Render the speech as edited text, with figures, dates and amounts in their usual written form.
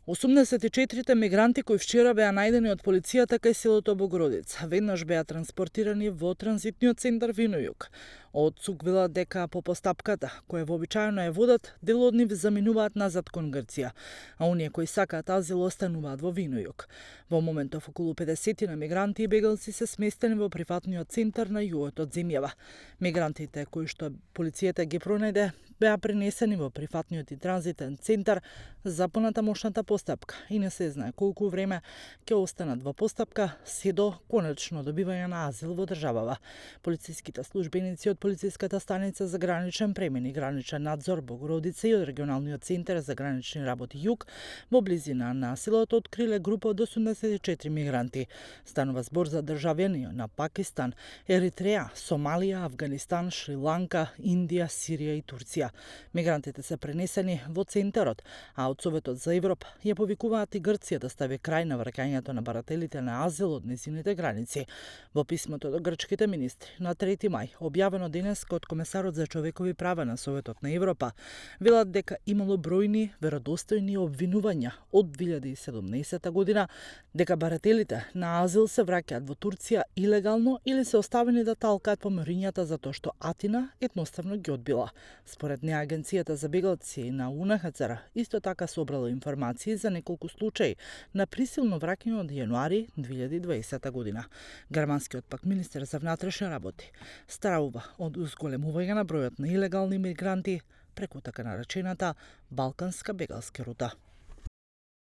84 мигранти кои вчера беа најдени од полицијата кај селото Богородица веднаш беа транспортирани во транзитниот центар Вино-југ. Од ЦУК велат дека по постапката, која вообичаено ја водат, дел од нив заминуваат назад кон Грција, а оние кои сакаат азил остануваат во Вино-југ. Во моментов околу 50 на мигранти и бегалци се сместени во приватниот центар на југот од земјава. Мигрантите кои што полицијата ги пронајде беа пренесени во приватниот и транзитен центар за понатамошната постапка и не се знае колку време ќе останат во постапка се до конечно добивање на азил во државава. Полициските службеници од полициската станица за граничен премен и граничен надзор Богородица и од регионалниот центар за гранични работи Југ во близина на селото откриле група од 84 мигранти. Станува збор за државјани на Пакистан, Еритреја, Сомалија, Авганистан, Шри-Ланка, Индија, Сирија и Турција. Мигрантите се пренесени во центарот, а од Советот за Европа ја повикуваат и Грција да стави крај на враќањето на барателите на азил од нејзините граници. Во писмото до грчките министри на 3 мај, објавено денес од комесарот за човекови права на Советот на Европа, велат дека имало бројни веродостојни обвинувања од 2017 година дека барателите на азил се враќаат во Турција илегално или се оставени да талкаат по морињата затоа што Атина едноставно ги одбила. Според неа агенцијата за бегалци на УНХЦР исто така собрала информации за неколку случаи на присилно враќање од јануари 2020 година. Германскиот пак министер за внатрешни работи стравува од зголемување на бројот на илегални мигранти преку така наречената Балканска бегалска рута.